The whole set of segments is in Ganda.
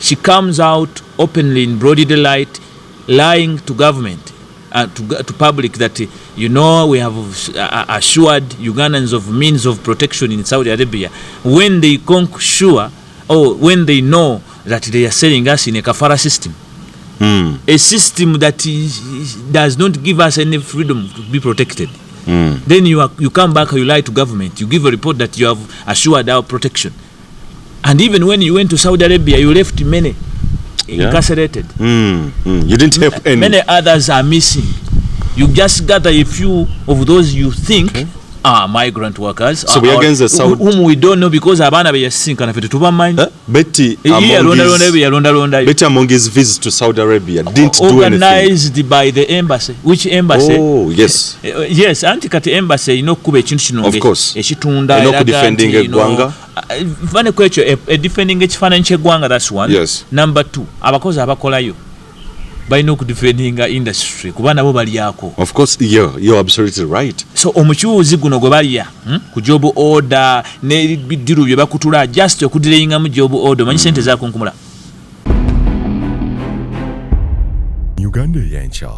she comes out openly in broad daylight, lying to government, to public that, we have assured Ugandans of means of protection in Saudi Arabia. When they sure, or when they know that they are selling us in a kafara system, a system that does not give us any freedom to be protected. Then you come back, you lie to government, you give a report that you have assured our protection. And even when you went to Saudi Arabia, you left many incarcerated. You didn't help any. Many others are missing. You just gather a few of those you think are migrant workers. So we are against the Saudi, whom we don't know because abana beyasinkana fete tubamanyi. Betty among his visits to Saudi Arabia didn't do anything. Organized by the embassy. Which embassy? Oh, yes. Yes, anti-kati embassy kuba ekintu kino. Of course. Ekitunda defending eggwanga. Fane kwekyo defending ekifaananyi ky'eggwanga, that's one. Yes. Number 2, abakozi abakolayo balina okudefendinga industry kuba nabo balyako. Of course, you're absolutely right. So omukyuzi guno gwe balya ku job order n'ebidiru bye bakutula just okudireyinga mu job order manyi sente zaako nkumula. Uganda Eyenkya.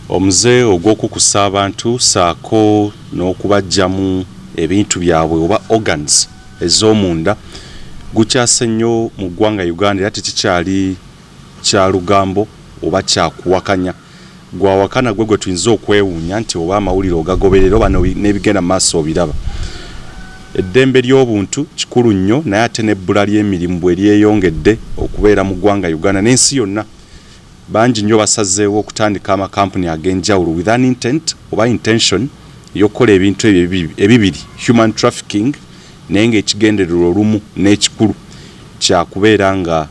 Omuze ogw'okukusa abantu saako n'okubajjamu ebintu byabwe oba organs ez'omunda gukyase nnyo mu ggwanga Uganda era tekikyali kya lugambo oba kyakuwakanya. Gwawakana gwe tuyinza okwewuunya nti oba amawulire ogagoberera oba n'ebigenda maaso obiraba. Eddembe ly'obuntu kikulu nnyo naye ate n'ebbula ly'emirimu bwe lyeyongedde okubeera mu ggwanga Uganda n'ensi yonna. Bangi nnyo basazeewo okutandika amakampuni ag'enjawulo with an intent oba intention y'okukola ebintu ebibiri, human trafficking, naye ng'ekigendererwa olumu n'ekikulu kyakubeera nga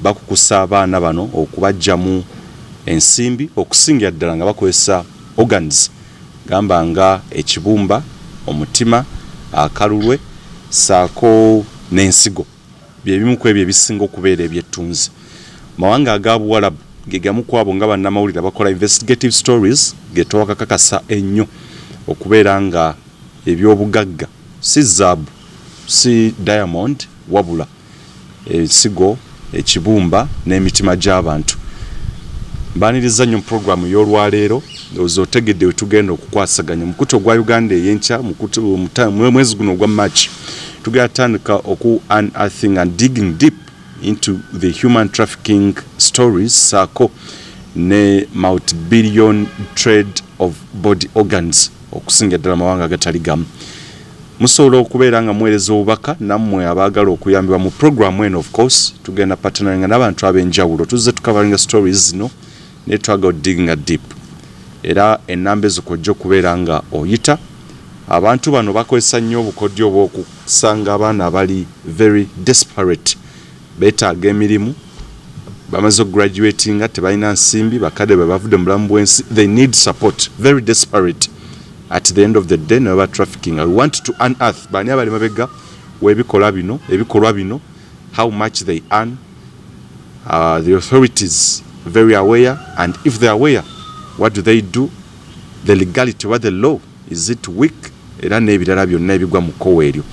bakukusa abaana bano okubajjamu ensimbi okusingira ddala nga bakozesa organs gamba nga ekibumba, omutima, akalulwe saako n'ensigo bye bimu ku ebyo ebisinga okubeera ebyettunzi. Mawanga aga Buwarabu ge gamu ku abo nga bannamawulire bakola investigative stories ge twakakakasa ennyo okubeera nga ebyobugagga si zaabu si diamond wabula ensigo, ekibumba n'emitima gy'abantu. Mbaniriza nnyo programu y'olwaleero ozotegedde we tugenda okukwasaganya mukuto gwa Uganda Eyenkya mwezi guno ogwa March tugenda tandika unearthing and digging deep into the human trafficking stories saako ne multi-billion trade of body organs okusinga ddala mawanga agatali gamu. Musobola okubeera nga muweereza obubaka nammwe abaagala okuyambibwa mu programu eno. Of course tugenda partneringa n'abantu ab'enjawulo tuzze tukavalinga stories zino ne twaga digging deep era ennamba ezikojja okubeera nga oyita. Abantu bano bakozesa nnyo obukodyo obw'okusanga abaana abali very desperate beetaaga emirimu bamaze graduatinga tebalina nsimbi bakadde bavudde mu bulamu bw'ensi, they need support, very desperate. At the end of the day never trafficking. I want to unearth bani abali mabega ebikolwa bino, how much they earn. The authorities very aware, and if they are aware, what do they do? The legality, what the law, is it weak? Era n'ebirala byonna ebigwa mu kkowa eryo.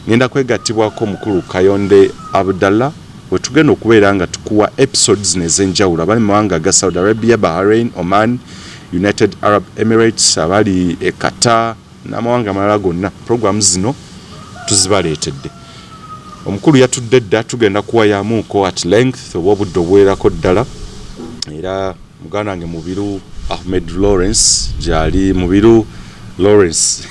Ngenda kwegattibwako mukulu Kayonde Abdallah we tugenda okubeera nga tukuwa episodes n'ez'enjawulo abali mu mawanga ga Saudi Arabia, Bahrain, Oman, United Arab Emirates, abali Qatar n'amawanga amalala gonna. Programs zino tuzibaleetedde. Omukulu yatudde dda tugenda kuwayamuuko at length oba obudde obwerako ddala era muganda wange Mubiru Ahmed Lawrence gyali Mubiru Lawrence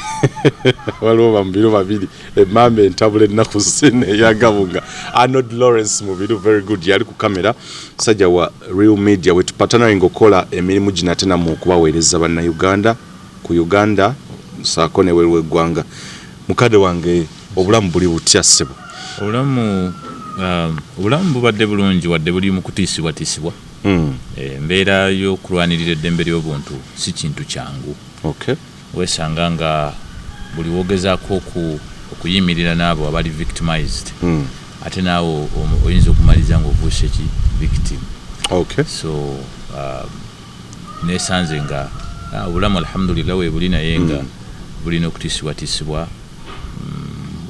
waliwo bamubiru babiri emamba entabula ennaku zino eyagabunga. Arnold Lawrence Mubiru very good yali ku kamera sajja wa Real Media wetu partnering okola emirimu gino ate namwe okubaweereza bannayuganda ku Uganda saako ne weeru eggwanga. Mukadde wange obulamu buli butya ssebo? Obulamu bubadde bulungi wadde buli mu kutiisibwatiisibwa. Embeera y'okulwanirira eddembe ly'obuntu si kintu kyangu. Okay. Wesanga nga buli wogezaako okuyimirira n'abo abali victimized ate naawe oyinza okumaliza ng'ovuuse ki victim. Okay. So nesanze nga obulamu alhamdulillah we buli naye nga bulina okutiisibwatiisibwa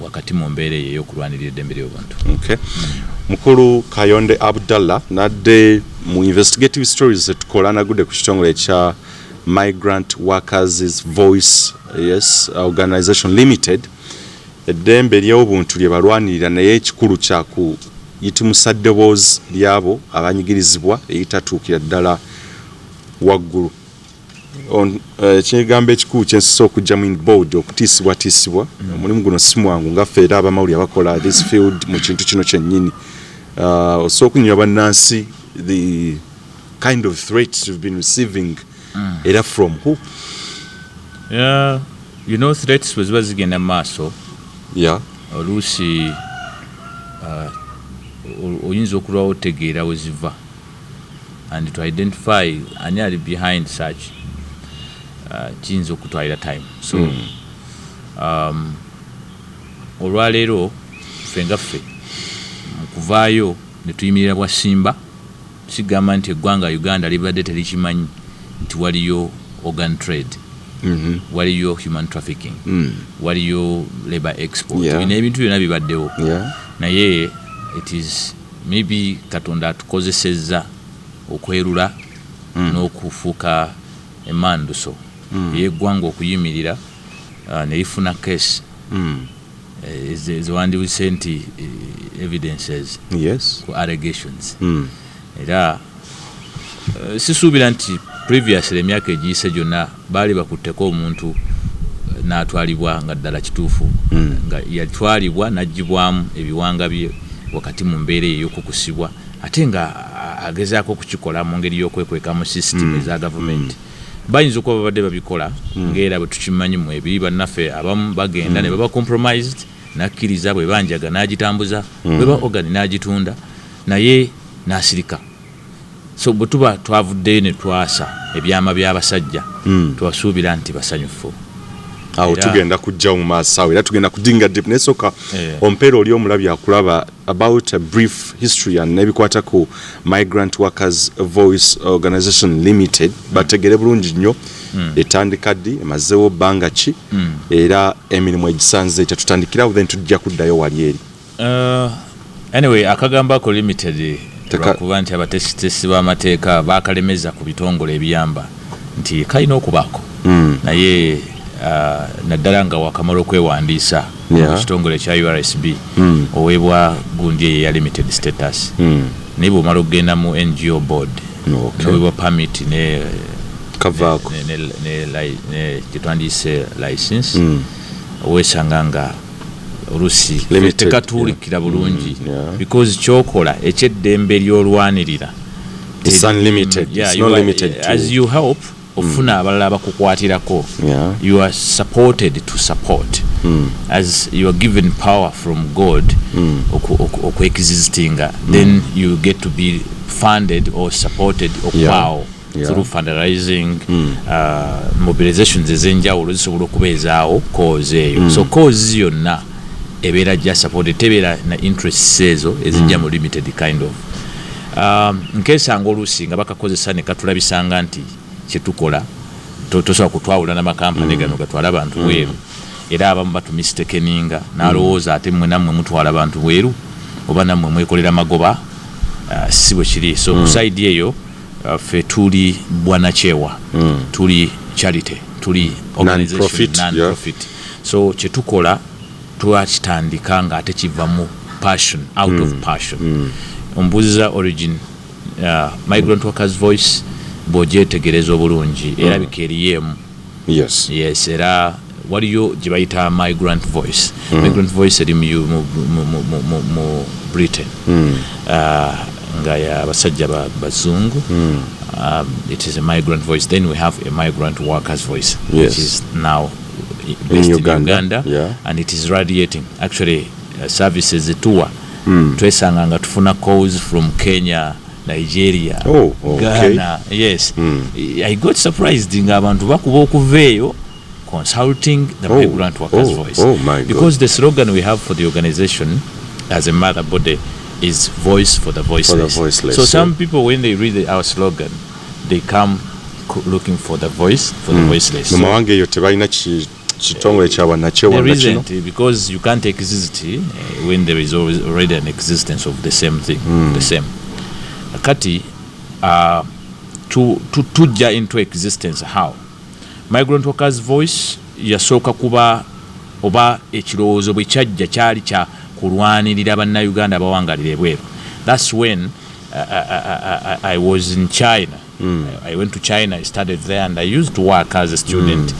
wakati mu mbeera eyo ey'okulwanirira eddembe ly'obuntu. Okay. mukulu Kayonde Abdallah nadde mu investigative stories etukola nagudde ku kitongole kya Migrant Workers Voice Organization Limited eddembe ly'obuntu lye balwanirira naye ekikulu kyaku yitimusa ddoboozi lyabo abanyigirizibwa eyitatuukira ddala waggulu ekigambo ekikulu kyensisa okujja mu board okutiisibwatiisibwa omulimu guno si mwangu ngaffe era abamawulire abakola this field mu kintu kino kyennyini osobola okunywa bannansi the kind of threats you've been receiving era from who? Threats bwe ziba zigenda mu maaso oluusi oyinza okulwawo otegeera we ziva and to identify ani ali behind such kiyinza okutwalira time so olwaleero ffe ngaffe mu kuvaayo ne tuyimirira bwa simba sigamba nti eggwanga Uganda libadde terikimanyi nti waliyo organ trade waliyo human trafficking waliyo labor export bino ebintu byonna bibaddewo naye it is maybe Katonda atukozesezza okwerula n'okufuuka emanduso yeggwanga okuyimirira nelifuna case ziwandiise nti evidences ku allegations era sisuubira nti previously emyaka egiyise gyonna baali bakutteko omuntu n'atwalibwa nga ddala kituufu nga yatwalibwa n'aggyibwamu ebiwanga bye wakati mu mbeera ey'okukusibwa ate nga agezaako okukikola mu ngeri y'okwekweka mu system eza gavumenti bayinza okuba babadde babikola ng'era bwe tukimanyi mu ebiri bannaffe abamu bagenda ne baba compromised nakkiriza bwe banjaga n'agitambuza bwe ba organ n'agitunda naye n'asirika so bwe tuba twavuddeyo ne twasa ebyama by'abasajja twasuubira nti basanyufu awo tugenda kujja mu maaso awo era tugenda kudinga deep nesoka ompeera oli omulabi akulaba about a brief history and nebikwata ku Migrant Workers Voice Organization Limited bategere bulungi nnyo etandika ddi emazeewo bbanga ki era emirimu egisanze tetutandikirawo then tujja kuddayo wali eri anyway akagambako limited lwakuba nti abatesitesi b'amateeka bakalemeza ku bitongole ebiyamba nti kalina okubaako naye naddala nga wakamala okwewandiisa mu kitongole kya URSB oweebwa gundi eyo eya limited status naye bw'omala okugenda mu NGO board n'oweebwa permit ne kyetwandiise license oweesanga nga olusi tekatuulikira bulungi because kyokola ekyeddembe ly'olwanirira it's unlimited it's not limited to as you help ofuna abalala bakukwatirako you are supported to support as you are given power from God okweexistinga then you get to be funded or supported okwawo through fundraising mobilizations ez'enjawulo zisobola okubeezaawo cause eyo so cause yonna ebeera gya supported tebeera na interests ezo ezijja mu limited kind of nkesanga oluusi nga bakakozesa ne katulabisanga nti kyetukola tosobola kutwawula n'amakampani gano gatwala abantu bweru era abamu batumistakeninga n'alowooza ate mmwe nammwe mutwala abantu bweru oba nammwe mwekolera magoba si bwe kiri so ku side eyo ffe tuli bwanakyewa tuli charity tuli organization non-profit so kyetukola twakitandika nga ate kiva mu passion out of passion ombuuziza origin Migrant Workers Voice bw'ogyetegereza obulungi erabika eriyeemu yes era waliyo gye bayita migrant voice migrant voice eri mu Britain nga y'abasajja bazungu it is a migrant voice then we have a migrant workers voice which is now based in Uganda and it is radiating actually services etuwa twesanga nga tufuna calls from Kenya Nigeria Ghana yes I got surprised nga abantu bakuba okuveeyo consulting the migrant workers voice because the slogan we have for the organization as a mother body is voice for the voiceless. So some people when they read our slogan they come looking for the voice for the voiceless. Mama wange yo tebalina kitongole kyabannakyewa there isn't, because you can't exist when there is already an existence of the same thing, the same. Kati tujja into existence how? Migrant Workers Voice yasooka kuba oba ekirowoozo bwe kyajja kyali kya kulwanirira bannayuganda abawangalira ebweru. That's when I was in China. I went to China, I studied there, and I used to work as a student.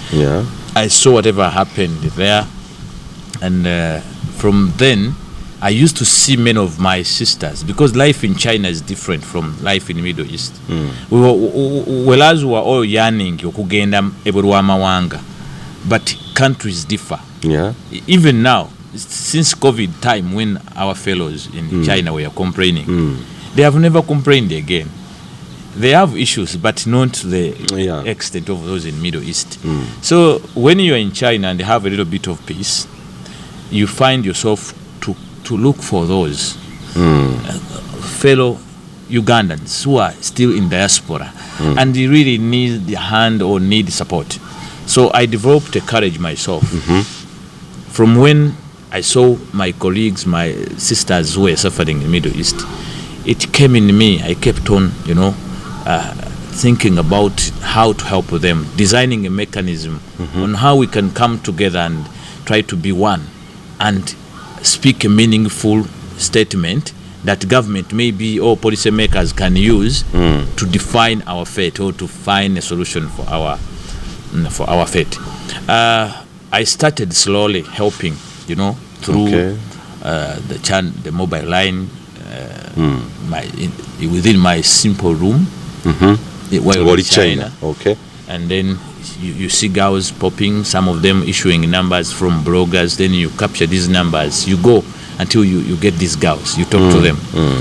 I saw whatever happened there, and from then I used to see many of my sisters, because life in China is different from life in the Middle East. Whereas we were all yearning okugenda ebweru w'amawanga, but countries differ. Even now, since COVID time, when our fellows in China were complaining, they have never complained again. They have issues, but not to the extent of those in Middle East. So when you are in China and have a little bit of peace, you find yourself to look for those fellow Ugandans who are still in diaspora and they really need the hand or need support. So I developed a courage myself. From when I saw my colleagues, my sisters who were suffering in the Middle East, it came in me. I kept on, thinking about how to help them, designing a mechanism on how we can come together and try to be one and speak a meaningful statement that government maybe or policymakers can use to define our fate or to find a solution for our fate. I started slowly helping, through the mobile line, within my simple room, while in China. And then you see girls popping, some of them issuing numbers from bloggers, then you capture these numbers, you go until you get these girls, you talk to them.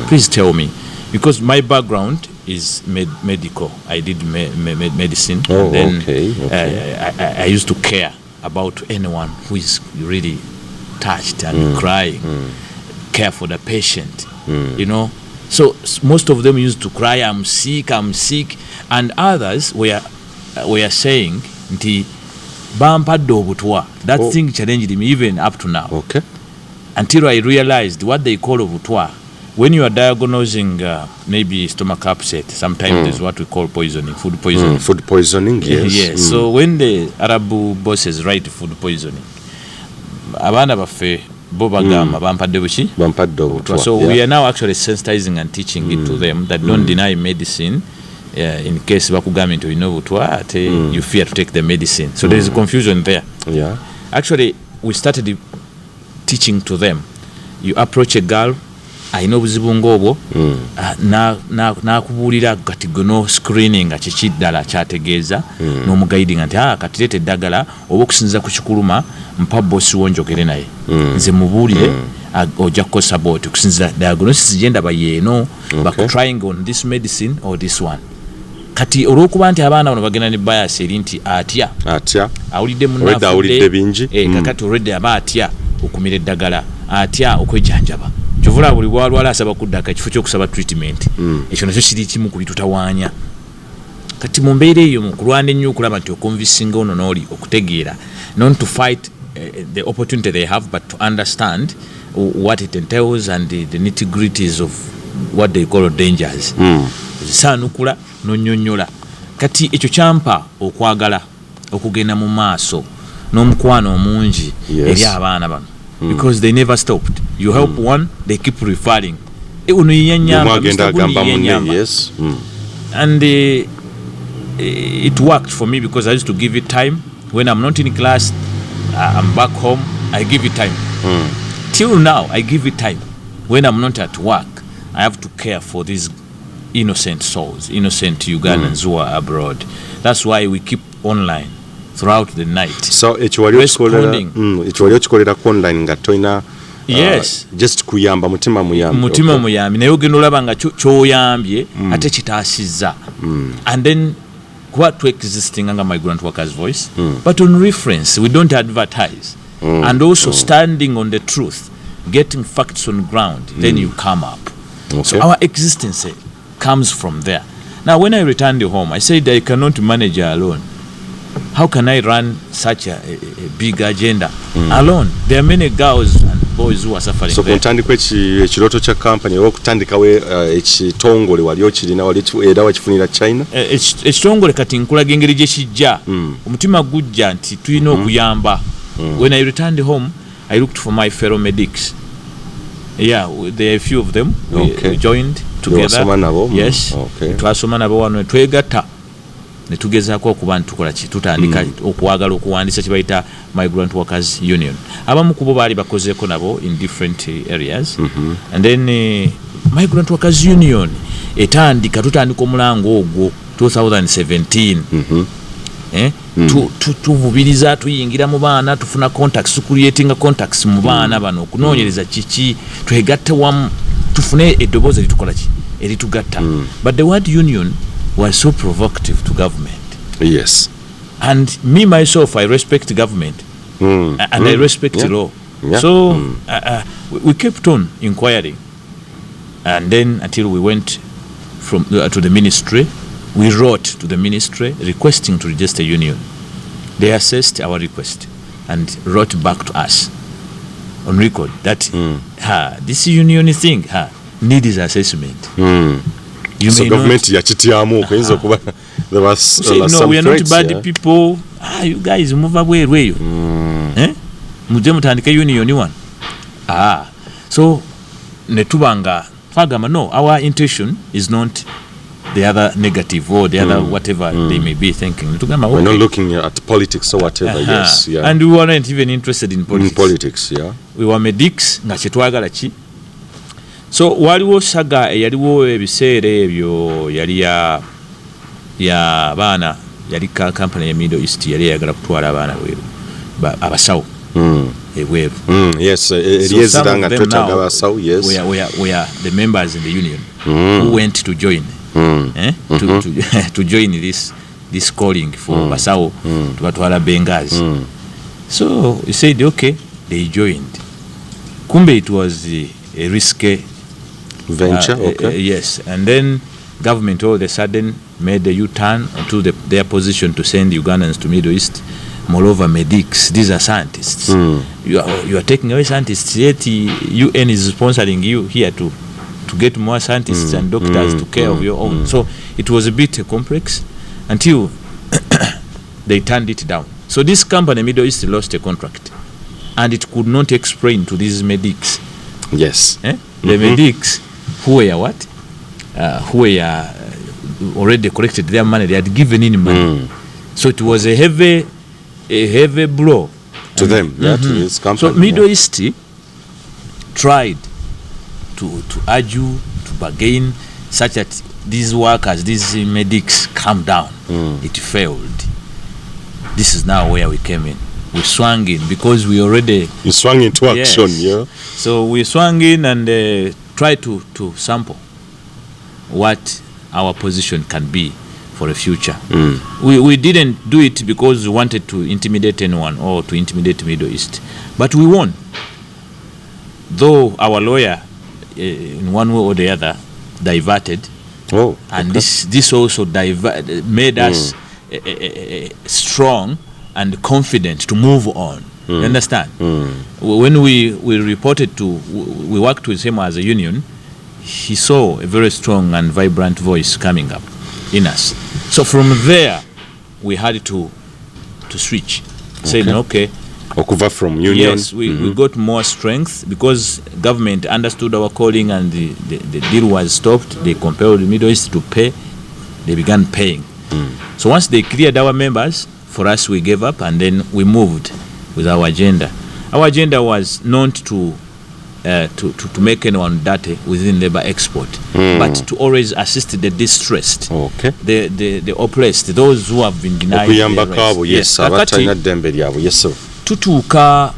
Please tell me, because my background is medical. I did medicine. And then I used to care about anyone who is really touched and crying, care for the patient, So most of them used to cry, I'm sick, and others were saying, nti bampadde obutwa. That thing challenged me even up to now. Until I realized what they call obutwa. When you are diagnosing maybe stomach upset, sometimes there's what we call poisoning, food poisoning. Food poisoning, yes. So when the Arab bosses write food poisoning, abana baffe bo bagamba bampadde buki? Bampadde obutwa. So we are now actually sensitizing and teaching it to them that don't deny medicine. In case bakugambye nti olina obutwa, you fear to take the medicine. So there is confusion there. Actually, we started teaching to them. You approach a girl, ayina obuzibu ng'obwo, n'akubuulira kati gono screening nga kikiddala kyategeeza, n'omugaidinga nti kati leeta eddagala oba okusinziza ku kikuluma mpa bossi wo njogere naye, nze mubuulire ojja kukosa booti okusinziza diagnosis gye ndaba yeeno, trying on this medicine or this one. Kati olw'okuba nti abaana bano bagenda ne bias eri nti atya awulidde munnaafudde kakati already aba atya okumira eddagala, atya okwejjanjaba, kyovula buli bwalwala asaba kuddaka ekifo ky'okusaba treatment. Ekyo nakyo kiri kimu ku bitutawaanya. Kati mu mbeera eyo mu kulwana ennyo okulaba nti okonvisinga ono n'oli okutegeera, not to fight the opportunity they have, but to understand what it entails and the nitty-gritties of what they call dangers. Zisaanukula n'onnyonnyola. Kati ekyo kyampa okwagala okugenda mu maaso n'omukwano omungi eri abaana bano, because they never stopped. You help one, they keep referring. Uno yenyamba, yes. And it worked for me because I used to give it time. When I'm not in class, I'm back home, I give it time. Till now, I give it time. When I'm not at work, I have to care for these innocent souls, innocent Ugandans who are abroad. That's why we keep online throughout the night. So ekiwali okikolera online nga toina just kuyamba mutima muyambi naye ogenda olaba nga kyoyambye ate kitaasizza. And then what to existing nga Migrant Workers Voice, but on reference, we don't advertise. And also standing on the truth, getting facts on ground, then you come up. So our existence comes from there. Now when I returned home, I said I cannot manage alone. how can I run such a big agenda alone? There are many girls and boys who are suffering. So kuntandikwa ekiroto kya company okutandikawo ekitongole wali okirina wali era wakifunira China? Ekitongole kati nkulaga engeri gye kijja. Omutima gujja nti tulina okuyamba. When I returned home, I looked for my fellow medics. Yeah, there are a few of them. We joined together. Yes. Twasoma nabo wano twegatta. Ne tugezaako okuba ntukola ki tutandika okuwagala okuwandiisa kye bayita Migrant Workers Union. Abamu kubo baali bakozeeko nabo in different areas. And then Migrant Workers Union tutandika omulango ogwo 2017. Tuvubiriza tuyingira mu baana tufuna contacts, creating contacts mu baana bano okunoonyereza kiki twegatte wamu tufune eddoboozi eritukola ki eritugatta. But the word union was so provocative to government. Yes. And me myself, I respect government and I respect law. Yeah. So we kept on inquiring, and then until we went from to the ministry, we wrote to the ministry requesting to register union. They assessed our request and wrote back to us on record that this union thing needs assessment. So government yakityamu kwenza kuba there was no, we are not bad people. You guys move away eyo. Muje mutandika union one. So netubanga twagamba no, our intention is not the other negative or the other whatever they may be thinking. We're not looking at politics or whatever. Yes, yeah. And we weren't even interested in politics. In politics, yeah. We were medics nga kyetwagala ki. So waliwo saga yaliwo ebiseera ebyo yali ya baana yali company ya Middle East yali yagala kutwala abaana weeru abasawo ebweru. Yes, eliyeziranga twetaaga abasawo. Yes. We are the members in the union who went to join to join this calling for basawo tubatwala Bengazi. So he said okay, they joined. Kumbe it was a risky venture. Yes, and then government all of a sudden made a U-turn to their position to send Ugandans to Middle East. Moreover, medics, these are scientists. You are taking away scientists, yet UN is sponsoring you here to get more scientists and doctors to care of your own. So it was a bit complex until they turned it down. So this company, Middle East, lost a contract, and it could not explain to these medics. Yes. The medics who were what? Who were already collected their money. They had given in money. So it was a heavy blow to them. Yeah, to this company. So Middle East tried to argue, to bargain, such that these workers, these medics, calm down. It failed. This is now where we came in. We swung in because we already... You swung into action, yeah? So we swung in and tried to sample what our position can be for the future. We didn't do it because we wanted to intimidate anyone or to intimidate Middle East. But we won. Though our lawyer, in one way or the other, diverted. And this also made us strong and confident to move on. You understand? When we reported we worked with him as a union, he saw a very strong and vibrant voice coming up in us. So from there, we had to switch. Saying, okay. Okuva from union. Yes, we got more strength because government understood our calling and the deal was stopped. They compelled the Middle East to pay. They began paying. So once they cleared our members, for us we gave up and then we moved with our agenda. Our agenda was not to make anyone dirty within labor export, but to always assist the distressed, the oppressed, those who have been denied their rights. Yes. Tutuuka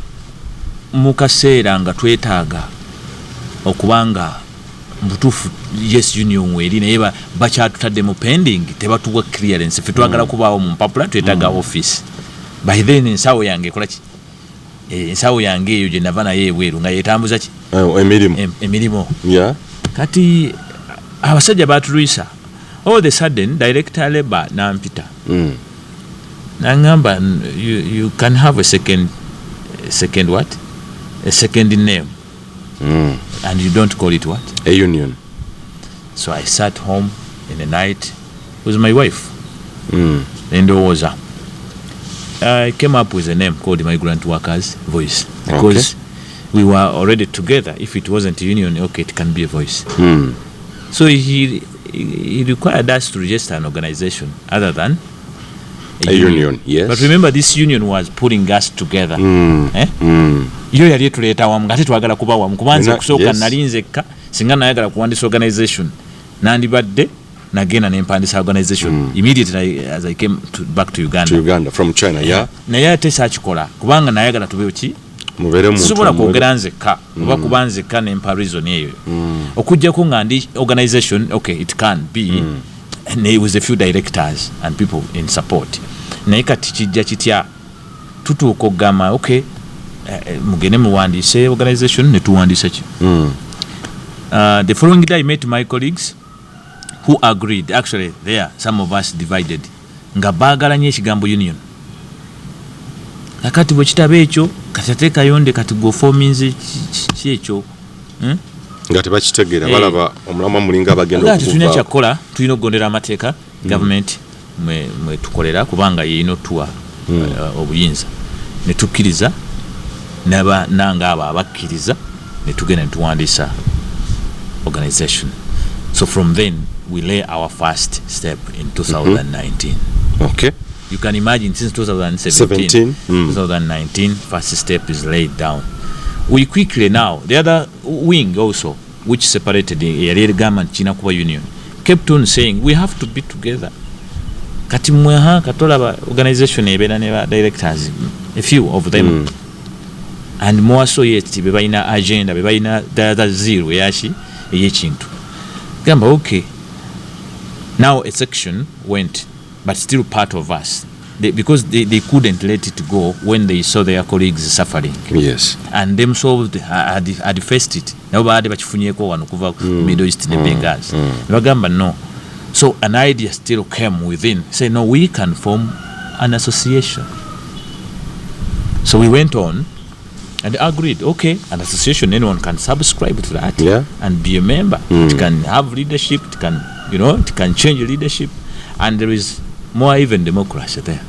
mu kaseera nga twetaaga okubanga mbutuufu yes union weeri naye bakyatutadde mu pending tebatuwa clearance ffe twagala kubaawo mu mpapula twetaaga office. By then ensawo yange ekola ki? Ensawo yange eyo gye nava naye ebweru nga yeetambuza ki? Emirimu. Kati abasajja batulwisa. All of a sudden director labor nampita. Nangamba, you can have a second what? A second name. And you don't call it what? A union. So I sat home in the night with my wife. And I came up with a name called Migrant Workers Voice, because we were already together. If it wasn't a union, okay, it can be a voice. So he required us to register an organization other than a union. Yes. But remember, this union was putting us together. Iyo yali tuleeta wamu ngate twagala kuba wamu kubanze kusooka nalinzekka singa nayagala kuwandisa organization nandibadde nagenda nempandisa organization immediately as I came back to Uganda from China. Naye ate saakikola kubanga nayagala tube ki sisobola kwogera nzekka oba kuba nzekka nempa reason eyo okujjako nga ndi organization, okay, it can be with a few directors and people in support. Naye kati kijja kitya tutuuka okugamba okay, mugende muwandiise organization ne tuwandiisa ki. The following day I met my colleagues who agreed. Actually there some of us divided nga baagala nnyo ekigambo union. Kakati bwe kitaba ekyo kati ateekayo nde kati go forminze ki ekyo nga tebakitegeera balaba omulamu mulinga abagenda okuva. Tulina kyakola, tulina okugondera amateeka government mwe tukolera kubanga yeino tuwa obuyinza ne tukkiriza nanga abo abakkiriza ne tugenda ne tuwandiisa organization. So from then we lay our first step in 2019. Okay. You can imagine since 2017, 2019, first step is laid down. We quickly now, the other wing also, which separated the area government China Kuba Union, kept on saying we have to be together. Kati mweha katola organization ebera ne directors, a few of them, and more so yet bebaina agenda, bebaina the zero yashi eyechintu. Gamba okay. Now a section went, but still part of us. Because they couldn't let it go when they saw their colleagues suffering. Yes. And themselves had faced it. Nabo baade bakifunyeko wano kuva Middle East ne Bengals. Bagamba no. So an idea still came within. Say no, we can form an association. So we went on and agreed, okay, an association, anyone can subscribe to that and be a member. It can have leadership, it can, it can change leadership, and there is more even democracy there.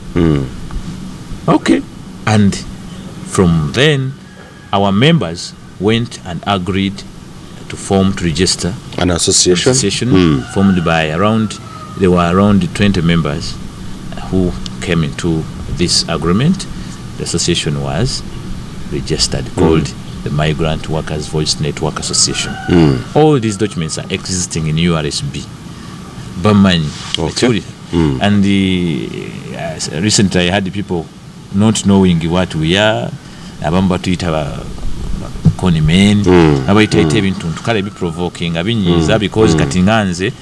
Okay. And from then, our members went and agreed to register an association formed by there were around 20 members who came into this agreement. The association was registered, called the Migrant Workers Voice Network Association. All these documents are existing in URSB. Okay. And recently I had the people not knowing what we are, abamba tuyita koni men, abayita ebintu tukale bi provoking abinyiza because kati nganze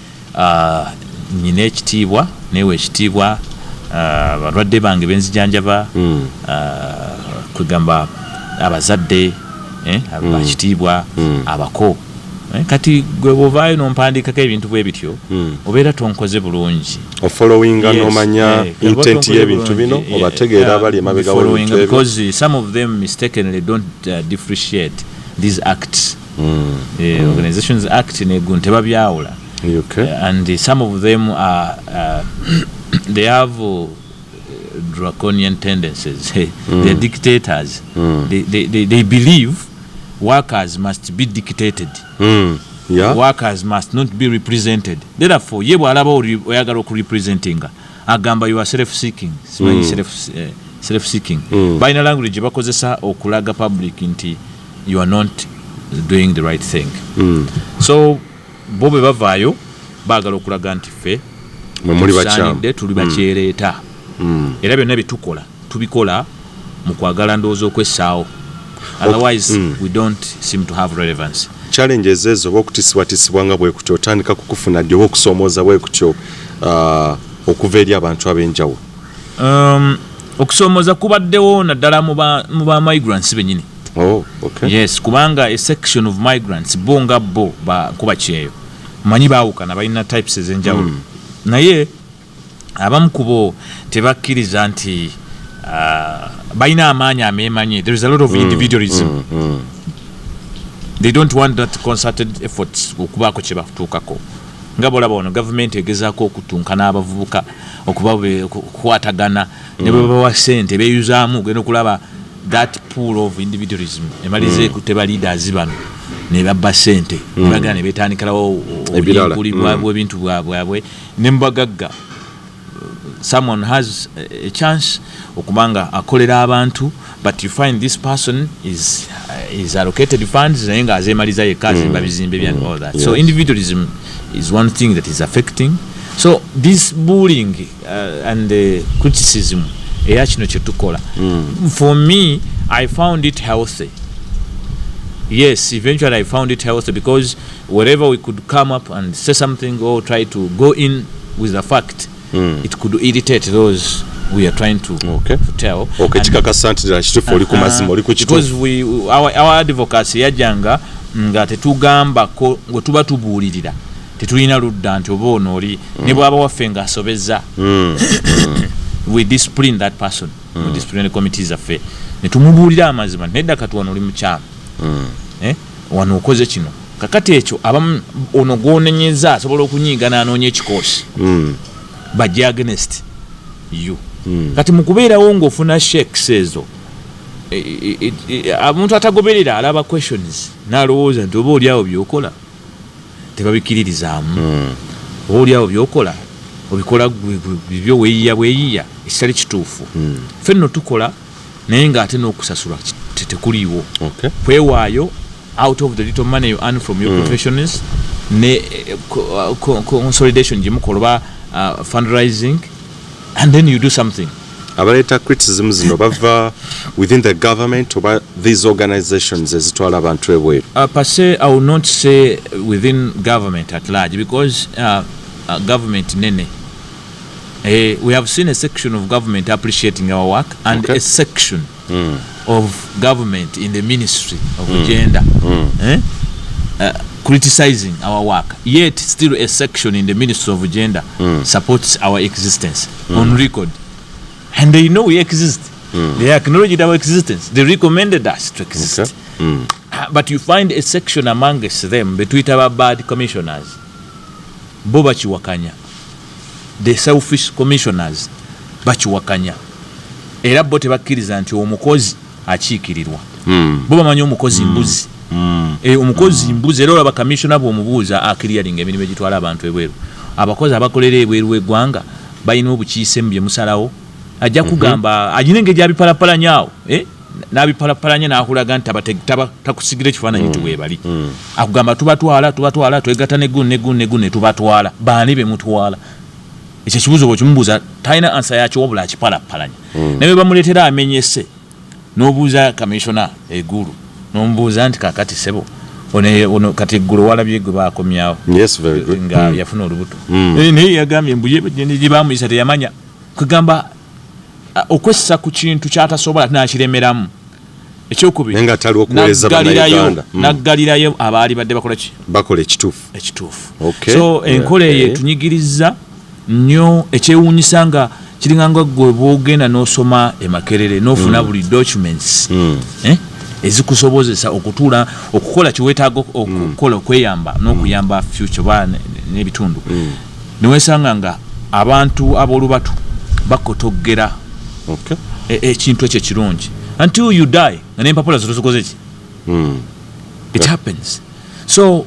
nyine ekitiibwa newe ekitiibwa abalwadde bange benzijanjaba kugamba abazadde abakitiibwa abako kati gwe bovaayo nompandikako ebintu bwe bityo obeera tonkoze bulungi ofollowinga nomanya intent y'ebintu bino obategeera abali emabega w'ebintu ebyo because some of them mistakenly don't differentiate these acts. Organizations act negun tebabyawula. And some of them are they have draconian tendencies. They're dictators. They believe workers must be dictated. Workers must not be represented. Therefore, ye bwalaba oyagala okurepresentinga agamba you are self-seeking. Self-seeking. By na language bakozesa okulaga public nti you are not doing the right thing. So bobe bavaayo baagala okulaga nti ffe muli bakyamde tuli bakyereeta era byonna byetukola tubikola mu kwagala ndowooza okwessaawo. Otherwise we don't seem to have relevance. Challenges ezo bwokutisibwatisibwa nga bwe kutyo otandika kukufuna ddi oba okusomooza bwe kutyo okuva eri abantu ab'enjawulo. Okusomooza kubaddewo naddala mu ba migrants bennyini. Okay. Yes, kubanga a section of migrants bo nga bo kuba kyeyo manyi baawukana balina types ez'enjawulo naye abamu kubo tebakkiriza nti balina amaanyi ameemanye. There is a lot of individualism. They don't want that concerted efforts okubaako kye batuukako. Nga bolaba ono gavumenti egezaako okutunkana abavubuka okukwatagana ne bwe babawa ssente beeyuzaamu genda okulaba that pool of individualism emalize kuteba leaders bano ne babba ssente bagana ne beetandikirawo obulingulibwa bw'ebintu bwabwe ne mbagagga. Someone has a chance okubanga akolera abantu, but you find this person is allocated funds naye nga azeemaliza yekka azimba bizimbe bya all that. So individualism is one thing that is affecting. So this bullying and criticism eya kino kye tukola, for me I found it healthy. Yes, eventually I found it healthy because wherever we could come up and say something or try to go in with the fact, it could irritate those we are trying to tell. Because our advocacy yajanga nga tetugamba ko ngo tuba tubuulirira tetulina ludda nti oba ono oli ne bwaba waffe nga asobezza we discipline that person, we discipline committees affe ne tumubuulira amazima nedda kati wano oli mukyama wano okoze kino kakati ekyo abamu ono gwonenyeza asobola okunyiga n'anoonya ekikoosi bajja against you. Kati mukubeerawo ng'ofuna shakes ezo omuntu atagoberera alaba questions n'alowooza nti oba oli awo byokola tebabikiririzaamu, oba oli awo byokola obikola bibyo weeyiya ekitali kituufu. Ffe nno tukola naye ng'ate n'okusasula tekuliiwo. Kwewaayo out of the little money you earn from your professions ne consolidation gye mukola oba fundraising, and then you do something. Abaleta criticism zino bava within the government or these organizations ezitwala abantu ebweru? Per se, I will not say within government at large because government nene. We have seen a section of government appreciating our work and a section of government in the Ministry of Gender criticizing our work. Yet still a section in the Ministry of Gender supports our existence on record. And they know we exist. They acknowledged our existence. They recommended us to exist. But you find a section amongst them between our bad commissioners. Bo bachiwakanya. The selfish commissioners bachiwakanya. Era bo tebakkiriza nti omukozi akiikirirwa. Bo bamanyi omukozi mbuzi. Omukozi mbuzi era olaba commissioner bw'omubuuza akiriyalinga emirimu egitwala abantu ebweru. Abakozi abakolera ebweru w'eggwanga balina obukiise mu bye musalawo. Ajja kugamba ajinenge gyabipalapalanyaawo n'abipalapalanya n'akulaga nti takusigira ekifaananyi nti weebali. Akugamba tubatwala twegatta ne gunne tubatwala baani be mutwala. Ekyo kibuuzo bw'okimubuuza talina ansa yakyo wabula akipalapalanya. Ne bwe bamuleetera amenyese n'obuuza commissioner eggulu n'omubuuza nti kakati sebo ono kati eggulu walabye gwe baakomyawo nga yafuna olubuto naye yagambye embuye gye baamuyisa teyamanya kugamba okwessa ku kintu kyatasobola tinakiremeramu. Ekyokubiri naggalirayo abaali badde bakola ekituufu. So enkola eyo etunyigiriza nnyo. Ekyewuunyisa nga kiringanga gwe bwogenda n'osoma emakerere n'ofuna buli documents ezikusobozesa okukola kiweetaaga okukola okweyamba n'okuyamba future bana n'ebitundu. Niwesanga nga abantu ab'olubatu bakotoggera ekintu ekyo kirungi until you die nga n'empapula zitosokoze ki. It happens. So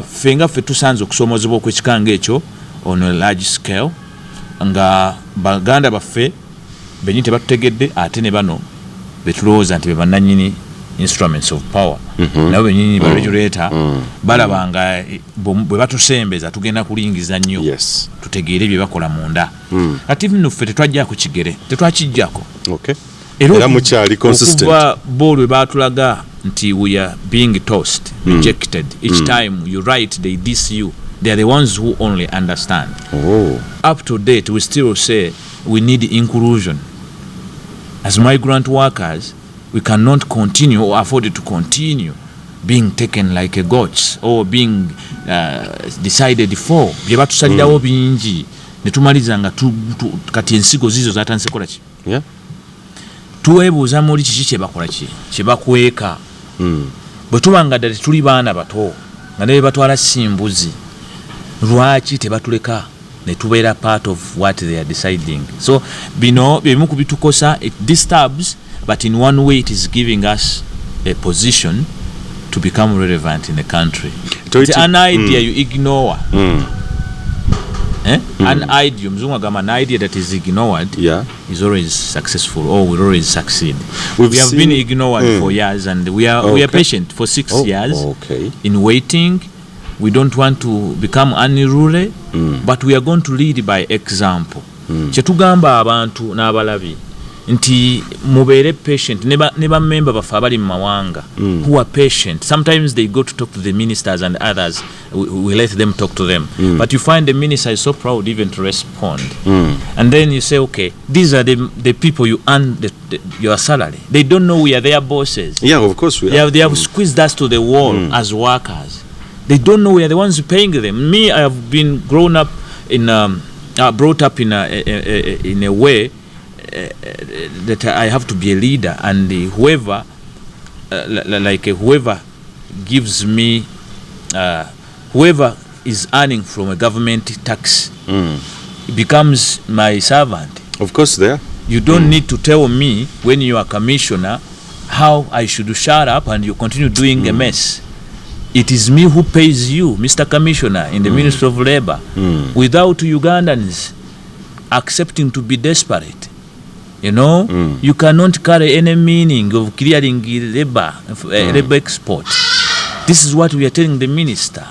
ffe nga ffe tusanze okusoomozebwa okw'ekikanga ekyo on a large scale nga baganda baffe benyi tebatutegedde ate ne bano betulowooza nti be bannannyini instruments of power nabo benyini ba regulator balaba nga bwe batusembeza tugenda kulingiza nnyo tutegeere bye bakola munda. Ati nno ffe tetwajjako kigere tetwakijjako. Era mukyali consistent. Okuva bo lwe baatulaga nti we are being tossed, rejected each time you write they diss you. They are the ones who only understand. Up to date we still say we need inclusion. As migrant workers, we cannot continue or afford to continue being taken like a goats or being decided for. Bye batusalirawo bingi ne tumaliza nga kati ensigo zizo zatandise kola ki yeah tuwebuuza muri kiki kyebakola ki kyebakweka bwe tubanga ddala tuli baana bato nga ne batwala simbuzi lwaki tebatuleka ne tubeera part of what they are deciding. So bino bimu kubitukosa, it disturbs, but in one way it is giving us a position to become relevant in the country. It's an idea you ignore. An idea, an idea that is ignored is always successful, or will always succeed. We have been ignored for years, and we are patient for 6 years in waiting. We don't want to become unruly, but we are going to lead by example. Kyetugamba abantu n'abalabi nti mubeere patient, neba member bafe abali mu mawanga who are patient. Sometimes they go to talk to the ministers and others, we let them talk to them, but you find the minister is so proud even to respond, and then you say, okay, these are the people you earn your salary. They don't know we are their bosses. Yeah, of course we are. They have squeezed us to the wall as workers. They don't know we are the ones paying them. Me, I have been brought up in a way that I have to be a leader, and whoever gives me, whoever is earning from a government tax becomes my servant. Of course, there. You don't need to tell me when you are commissioner how I should shut up and you continue doing a mess. It is me who pays you, Mr. Commissioner, in the Ministry of Labor. Without Ugandans accepting to be desperate, you cannot carry any meaning of clearing labor export. This is what we are telling the minister.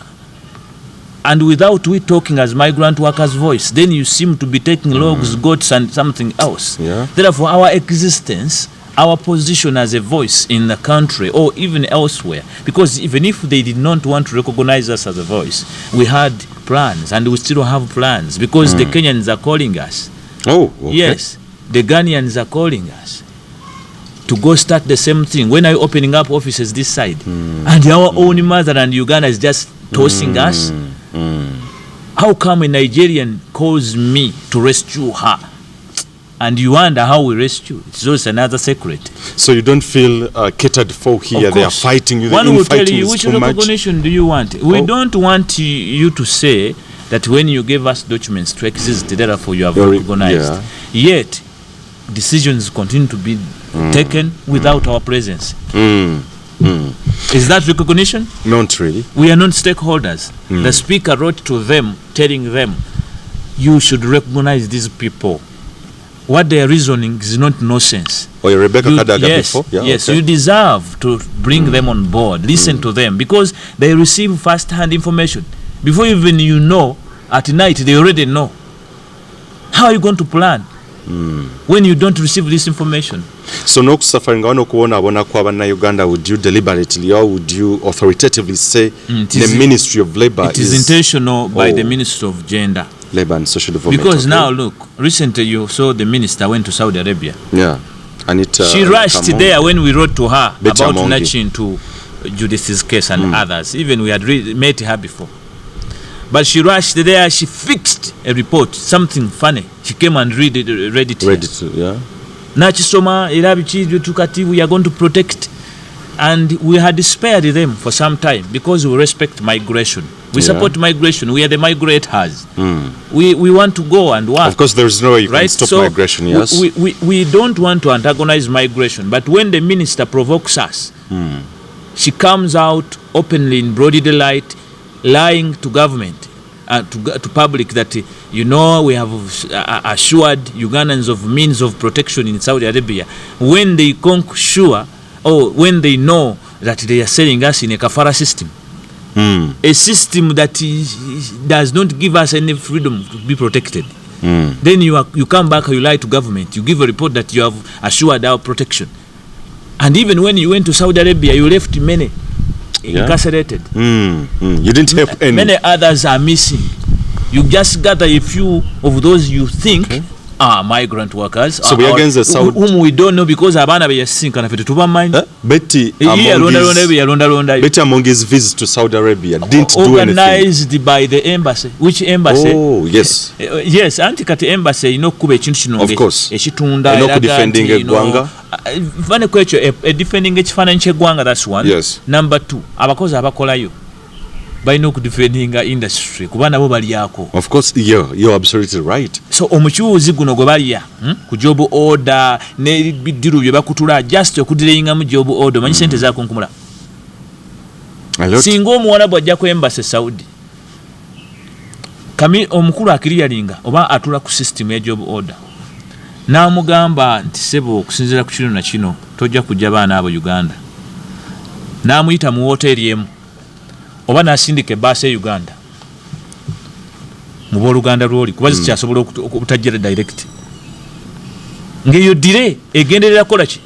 And without we talking as migrant workers' voice, then you seem to be taking logs, goats, and something else. Therefore, our existence, our position as a voice in the country or even elsewhere, because even if they did not want to recognize us as a voice, we had plans, and we still have plans, because the Kenyans are calling us. Oh, okay. Yes, the Ghanaians are calling us to go start the same thing. When are you opening up offices this side? And our own mother and Uganda is just tossing us. How come a Nigerian calls me to rescue her? And you wonder how we rescue. It's just another secret. So you don't feel catered for here. They are fighting you. One will tell you, which recognition do you want? We don't want you to say that when you gave us documents to exist, therefore you have recognized. Yet, decisions continue to be taken without our presence. Is that recognition? Not really. We are not stakeholders. The speaker wrote to them, telling them, you should recognize these people. What they are reasoning is not nonsense. Or Rebecca Kadaga before? Yes, you deserve to bring them on board, listen to them, because they receive first-hand information. Before even you know, at night they already know. How are you going to plan when you don't receive this information? So no suffering no kuona kwa Bannayuganda, would you deliberately or would you authoritatively say the Ministry of Labor is intentional by the Ministry of Gender, Labor and Social Development? Because now look, recently you saw the minister went to Saudi Arabia. Yeah. And she rushed there when we wrote to her about nudging to Judith's case and others. Even we had met her before. But she rushed there, she fixed a report, something funny. She came and read it. Read it, yeah. Nachisoma, we are going to protect. And we had spared them for some time because we respect migration. We support migration. We are the migrators. We want to go and work. Of course, there is no way you can stop migration, yes. We don't want to antagonize migration. But when the minister provokes us, she comes out openly in broad daylight, lying to government, to public that, we have assured Ugandans of means of protection in Saudi Arabia. When they sure, or when they know that they are selling us in a kafara system, a system that does not give us any freedom to be protected. Then you come back, you lie to government, you give a report that you have assured our protection. And even when you went to Saudi Arabia, you left many incarcerated. You didn't have any. Many others are missing. You just gather a few of those you think migrant workers. So we against the South, whom we don't know because abaana be yasinkana fete tubamanyi. Betty among his visits to Saudi Arabia didn't do anything. Organized by the embassy. Which embassy? Oh, yes. Yes, anti kati embassy kuba ekintu kino ekitunda era defending eggwanga. Vane kwekyo defending ekifaananyi ky'eggwanga, that's one. Yes. Number 2, abakozi abakolayo balina okudefendinga industry kuba nabo baliyako. Of course, you're absolutely right. So omukyuzi guno gwe balya ku job order ne bidiru bye bakutula just okudireyinga mu job order manyi sente za kunkumula. Singa omuwala bw'ajja ku embassy Saudi kami omukulu akiriyalinga oba atula ku system ya job order n'amugamba nti sebo okusinziira ku kino na kino tojja kujja baana abo Uganda, n'amuyita mu hoteli emu oba n'asindika ebbaasa e Uganda mu booluganda lwoli kuba zikyasobola okutajjira direct ng'eyo dire egenderera kola ki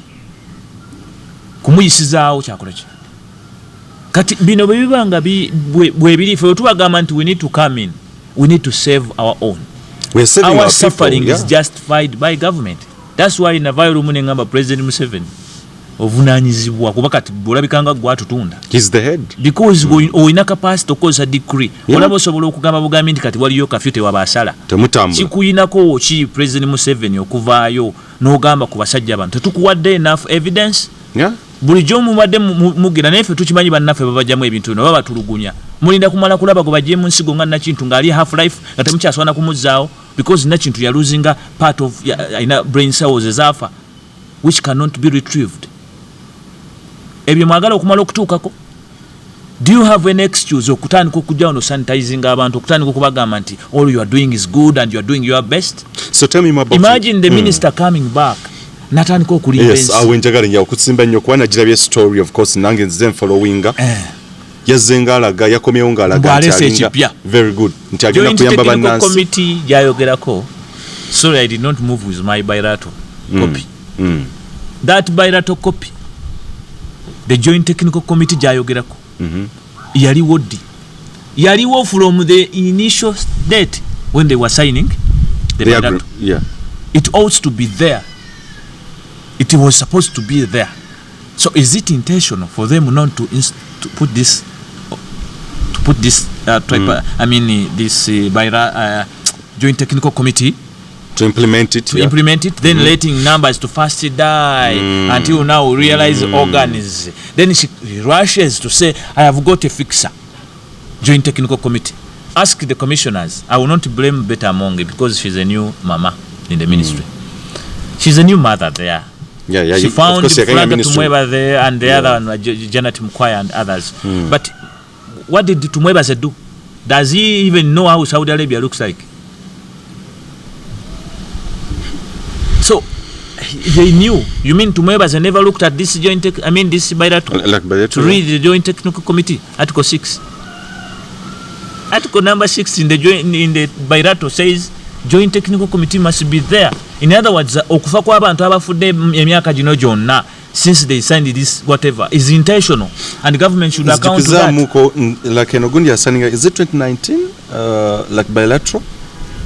kumuyisizaawo kyakola ki. Kati bino bwe bibanga bwe biri ffe tubagamba nti we need to come in, we need to save our own. We're saving our our suffering people, is justified by government. That's why Navayo Lumune ngamba President Museveni ovunanyizibwa kuba kati bulabikanga gwatutunda. He's the head. Because oyina capacity okoza decree. Olaba osobola okugamba bugambi nti kati waliyo kafyu tewabasala. Temutambula. Kikuyinako ki President Museveni okuvaayo n'ogamba ku basajja abantu tetukuwadde enough evidence. Yeah. Bulijjo mumadde mugira naffe tukimanyi bannaffe babajjamu ebintu bino baba batulugunya. Mulinda kumala kulaba gwe bajje mu Ensigo nga Nakintu ng'ali half life nga temukyaswana kumuzzaawo because Nakintu ya losing part of ina brain cells ezaafa which cannot be retrieved. Ebyo mwagala okumala okutuukako. Do you have an excuse okutandika okujja ono sanitizing abantu okutandika okubagamba nti all you are doing is good and you are doing your best? So tell me more about imagine the minister coming back. Natandika okulimba yes, awenjagala nnyo okusimba nnyo kuba nagirabye story of course nange nze followinga. Yazzenga alaga yakomyewo ng'alaga nti alinga very good nti agenda kuyamba bannansi. Committee gyayogerako. Sorry, I did not move with my bilateral copy. That bilateral copy, the Joint Technical Committee gyayogerako. Yaliwo ddi? Yaliwo from the initial date when they were signing the bilateral. Yeah. It ought to be there. It was supposed to be there. So is it intentional for them not to put this type? I mean, this Joint Technical Committee to implement it. Implement it, then letting numbers to first die until now we realize organs. Then she rushes to say, "I have got a fixer." Joint Technical Committee. Ask the commissioners. I will not blame Beta Monge because she's a new mama in the ministry. She's a new mother there. Yeah, she found Frank Tumweba there and the other one, Janet Mkwaya and others. But what did Tumweba do? Does he even know how Saudi Arabia looks like? So they knew. You mean Tumweba never looked at this this bilateral? To read the Joint Technical Committee, Article 6. Article number 6 in the bilateral says Joint Technical Committee must be there. In other words, okufa kwa abantu abafudde emyaka gino gyonna since they signed this whatever is intentional and the government should account to that. Like Enogundi signing, is it 2019 like bilateral?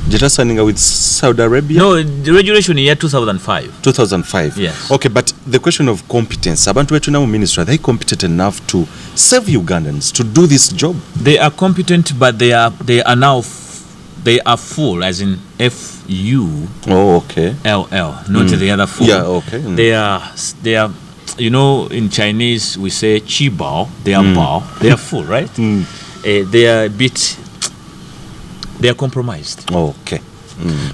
Jeta signing with Saudi Arabia? No, the regulation year 2005. 2005. Yes. Okay, but the question of competence, abantu wetu now minister, are they competent enough to serve Ugandans to do this job? They are competent, but they are full, as in FU. Oh, okay. LL, not the other full. Yeah, okay. They are. You know, in Chinese we say chi bao. They are bao. They are full, right? They are a bit. They are compromised. Oh, okay.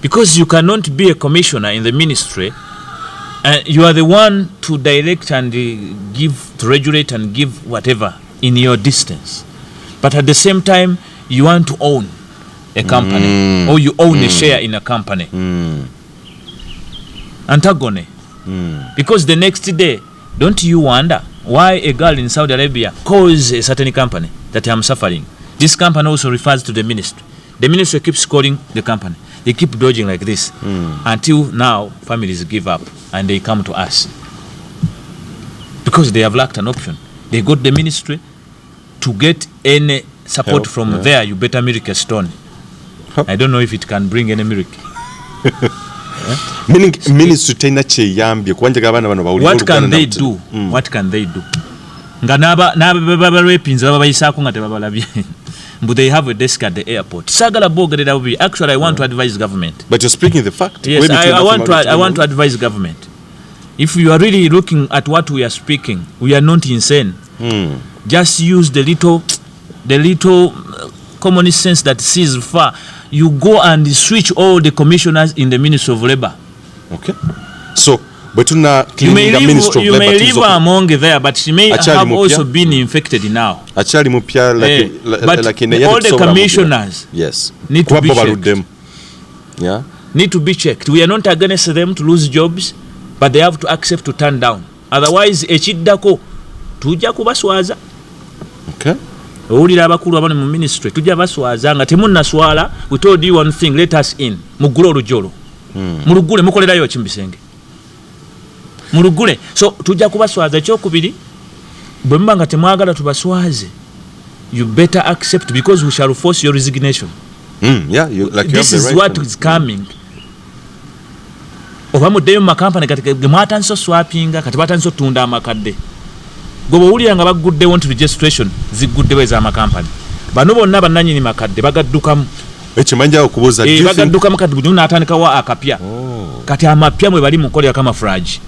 Because you cannot be a commissioner in the ministry, and you are the one to direct and to regulate and give whatever in your distance, but at the same time you want to own a company or you own a share in a company. Antagone. Because the next day, don't you wonder why a girl in Saudi Arabia calls a certain company that I'm suffering? This company also refers to the ministry. The ministry keeps calling the company. They keep dodging like this until now families give up and they come to us because they have lacked an option. They got the ministry to get any support from there. You better miracle stone. I don't know if it can bring any miracle. Meaning ministry tena cheyambye kubanja abana bano bawuli. What can they do? What can they do? Nga naba rapings baba bayisako nga tebabalabye. But they have a desk at the airport. Sagala bogerera bubi. Actually, I want to advise government. But you're speaking the fact. Yes, I want to advise government. If you are really looking at what we are speaking, we are not insane. Just use the little common sense that sees far. You go and switch all the commissioners in the Ministry of Labour. Okay. So, but you may live among there, but she may have also been infected now. But all the commissioners need to be checked. Yeah. Need to be checked. We are not against them to lose jobs, but they have to accept to turn down. Otherwise, echiddako tujja kubaswaza. Okay. Owulira abakulu abano mu ministry tujja baswaza nga temunnaswala. We told you one thing, let us in. Mugule olujolo. Mulugule mukolerayo Kimbisenge. Mulugule. So tujja kubaswaza ekyokubiri bwe mba nga temwagala tubaswaze. You better accept because we shall force your resignation. Yeah, this is what is coming. Oba muddeyo mu makampani kati gemwatanso swappinga kati batanso tunda amakadde. Gobo wulira nga baguddewo nti registration ziguddewo ez'amakampani. Bano bonna bannannyini makadde bagaddukamu. Ekimanja okubuuza bagaddukamu kati buli n'atandikawo akapya. Kati amapya mwe bali mu nkolera camouflage.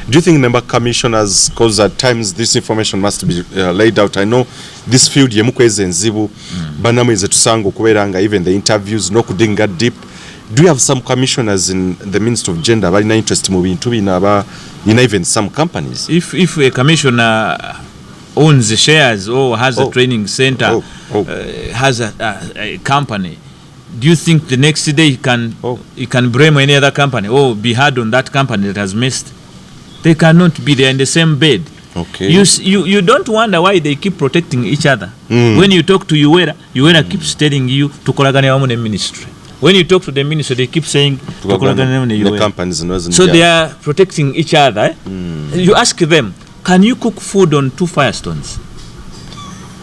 Do you think member commissioners, because at times this information must be laid out? I know this field yemukweze enzibu banamweze tusango kuberanga even the interviews no kudinga deep. Do you have some commissioners in the Ministry of Gender bali na interest mu bintu binaba in even some companies? If a commissioner owns shares or has a training center, has a company, do you think the next day he can blame any other company or be hard on that company that has missed? They cannot be there in the same bed. Okay. You don't wonder why they keep protecting each other. When you talk to Uwera keeps telling you to kolagane wamu ne ministry. When you talk to the ministry, they keep saying to kolagane wamu ne Uwera. So they are protecting each other. You ask them, can you cook food on 2 firestones?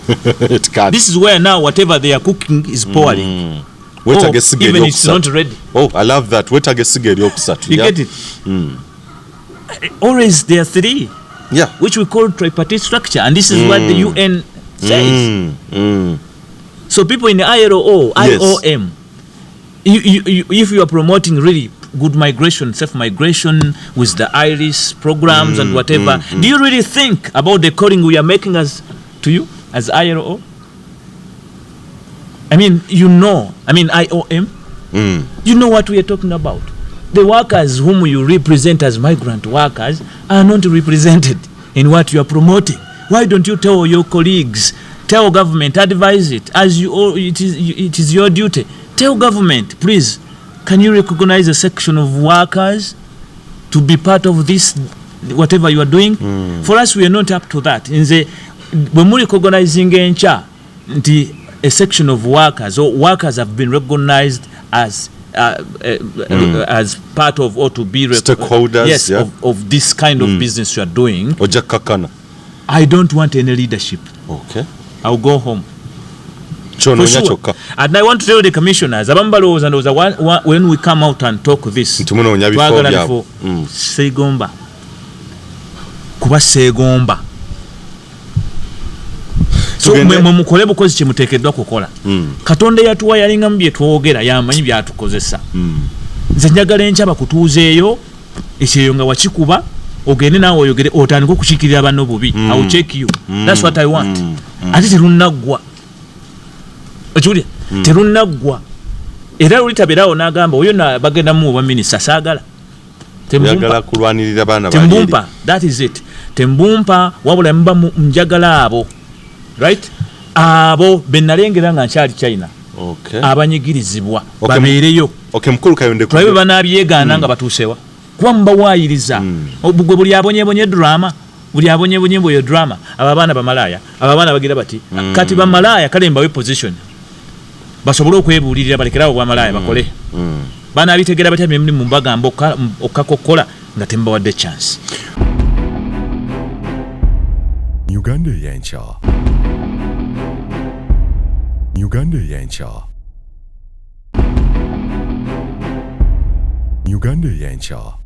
It can't. This is where now whatever they are cooking is pouring. Even it's not ready. Oh, I love that. You get it? Always there are 3, which we call tripartite structure, and this is what the UN says. So people in the ILO, IOM, if you are promoting really good migration, safe migration with the Aleese programs and whatever, do you really think about the calling we are making as to you as ILO? I mean, IOM, you know what we are talking about. The workers whom you represent as migrant workers are not represented in what you are promoting. Why don't you tell your colleagues, tell government, advise it as it is your duty. Tell government, please, can you recognize a section of workers to be part of this, whatever you are doing? For us, we are not up to that. When we recognizing Eyenkya, a section of workers or workers have been recognized as part of or to be stakeholders of this kind of business you are doing. I don't want any leadership. Okay. I'll go home. For sure. And I want to tell the commissioners, when we come out and talk this, Segomba. Kuba Segomba. So mukole bukozi kyemuteekeddwa kukola. Katonda yatuwa yalinga mu bye twogera yamanyi byatukozesa. Nze njagala Eyenkya bakutuuzeeyo ekyeyo nga wakikuba ogende naawe oyogere otandika okukiikirira banno bubi. I will check you. That's what I want. Ate terunaggwa. Okiwulira? Terunaggwa. Era olitabeerawo n'agamba oyo bagendamu oba minisita saagala. Tembumpa kulwanirira baana bali. Tembumpa. That is it. Tembumpa wabula mba njagala abo. Right? Abo benalengera nga nkyali China. Okay. Abanyigirizibwa babeereyo. Okay, mukulu kayonde ko. Twabe banabyegaana nga batuusewa. Kwamba waayiriza. Obugwe buli abonyebonye drama. Buli abonyebonye boyo drama. Ababaana bamalaya. Ababaana bagira bati. Kati bamalaya kale mbawe position. Basobole okwebuulirira balekerawo bwa malaya bakole. Bana abitegera batya emirimu mu mbagamba okakokola nga tembawadde chance. Uganda Eyenkya. Uganda Eyenkya. Uganda Eyenkya.